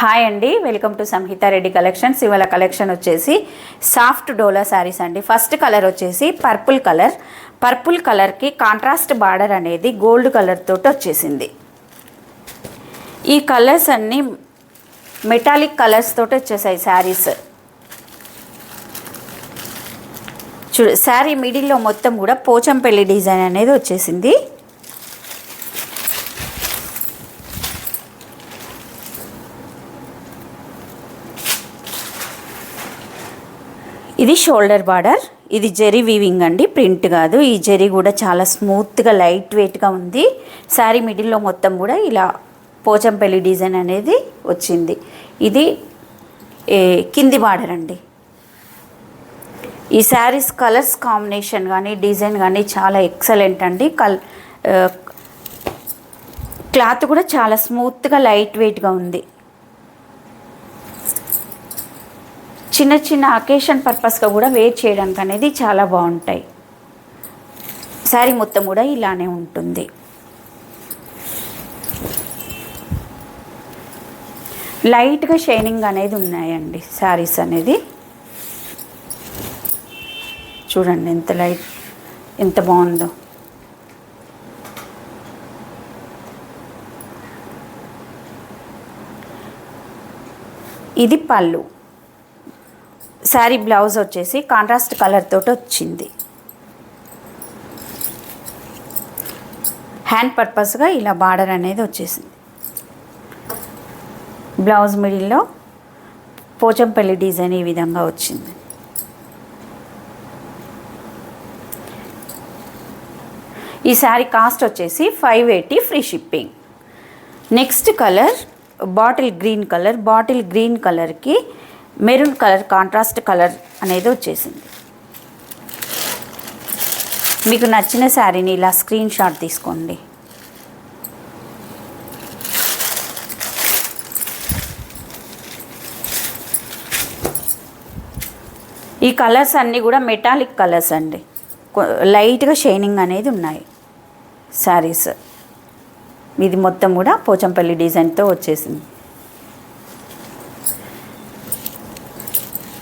Hi అండి, welcome to Samhita Reddy collections. ఇవాళ collection వచ్చేసి సాఫ్ట్ డోలా శారీస్ అండి. ఫస్ట్ కలర్ వచ్చేసి పర్పుల్ కలర్కి కాంట్రాస్ట్ బార్డర్ అనేది గోల్డ్ కలర్ తోటి వచ్చేసింది. ఈ కలర్స్ అన్నీ మెటాలిక్ కలర్స్ తోటి వచ్చేసాయి శారీస్. చూడు, శారీ మిడిల్లో మొత్తం కూడా పోచంపల్లి డిజైన్ అనేది వచ్చేసింది. ఇది షోల్డర్ బార్డర్, ఇది జెరీ వీవింగ్ అండి, ప్రింట్ కాదు. ఈ జెరీ కూడా చాలా స్మూత్గా లైట్ వెయిట్గా ఉంది. శారీ మిడిల్లో మొత్తం కూడా ఇలా పోచంపల్లి డిజైన్ అనేది వచ్చింది. ఇది కింది బార్డర్ అండి. ఈ శారీస్ కలర్స్ కాంబినేషన్ కానీ డిజైన్ కానీ చాలా ఎక్సలెంట్ అండి. క్లాత్ కూడా చాలా స్మూత్గా లైట్ వెయిట్గా ఉంది. చిన్న చిన్న అకేషన్ పర్పస్గా కూడా వేర్ చేయడానికి అనేది చాలా బాగుంటాయి. శారీ మొత్తం కూడా ఇలానే ఉంటుంది. లైట్గా షైనింగ్ అనేది ఉన్నాయండి శారీస్ అనేది. చూడండి ఎంత బాగుందో. ఇది పళ్ళు. శారీ బ్లౌజ్ వచ్చేసి కాంట్రాస్ట్ కలర్ తోటి వచ్చింది. హ్యాండ్ పర్పస్గా ఇలా బార్డర్ అనేది వచ్చేసింది. బ్లౌజ్ మిడిల్లో పోచంపల్లి డిజైన్ ఈ విధంగా వచ్చింది. ఈ శారీ కాస్ట్ వచ్చేసి 580 free shipping. Next colour bottle green కలర్కి మెరూన్ కలర్ కాంట్రాస్ట్ కలర్ అనేది వచ్చేసింది. మీకు నచ్చిన శారీని ఇలా స్క్రీన్ షాట్ తీసుకోండి. ఈ కలర్స్ అన్నీ కూడా మెటాలిక్ కలర్స్ అండి. లైట్గా షైనింగ్ అనేది ఉన్నాయి శారీస్. ఇది మొత్తం కూడా పోచంపల్లి డిజైన్తో వచ్చేసింది.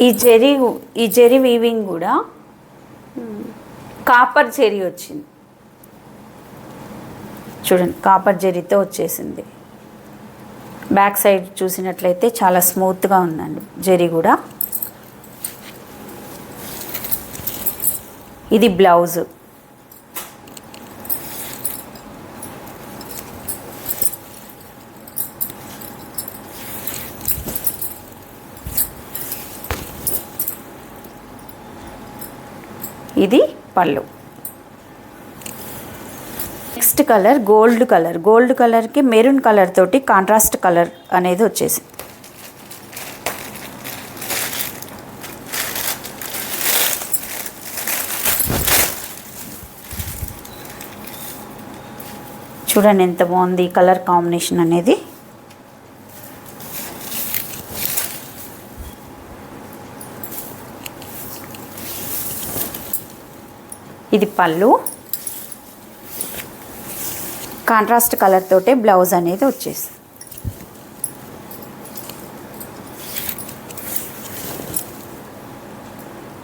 ఈ జెరీ వీవింగ్ కూడా కాపర్ జెరీ వచ్చింది. చూడండి, కాపర్ జెరీతో వచ్చేసింది. బ్యాక్ సైడ్ చూసినట్లయితే చాలా స్మూత్గా ఉందండి జెరీ కూడా. ఇది బ్లౌజ్. ఇది పళ్ళు. నెక్స్ట్ కలర్ గోల్డ్ కలర్కి మెరూన్ కలర్ తోటి కాంట్రాస్ట్ కలర్ అనేది వచ్చేసింది. చూడండి ఎంత బాగుంది ఈ కలర్ కాంబినేషన్ అనేది. ఇది పళ్ళు, కాంట్రాస్ట్ కలర్ తోటే బ్లౌజ్ అనేది వచ్చేసి.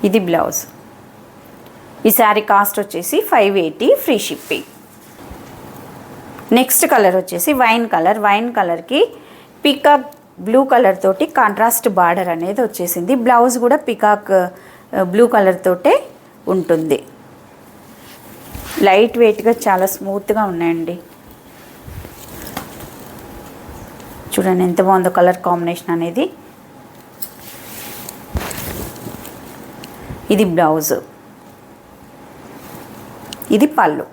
ఇది బ్లౌజ్. ఈ శారీ కాస్ట్ వచ్చేసి 580 ఫ్రీ షిప్పింగ్. నెక్స్ట్ కలర్ వచ్చేసి వైన్ కలర్కి పికాక్ బ్లూ కలర్ తోటి కాంట్రాస్ట్ బార్డర్ అనేది వచ్చేసింది. బ్లౌజ్ కూడా పికాక్ బ్లూ కలర్ తోటే ఉంటుంది. లైట్ వెయిట్గా చాలా స్మూత్గా ఉన్నాయండి. చూడండి ఎంత బాగుందో కలర్ కాంబినేషన్ అనేది. ఇది బ్లౌజ్, ఇది పళ్ళు.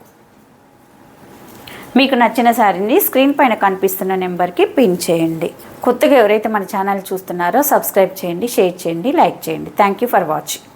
మీకు నచ్చిన శారీని స్క్రీన్ పైన కనిపిస్తున్న నెంబర్కి పిన్ చేయండి. కొత్తగా ఎవరైతే మన ఛానల్ చూస్తున్నారో సబ్స్క్రైబ్ చేయండి, షేర్ చేయండి, లైక్ చేయండి. Thank you for watching.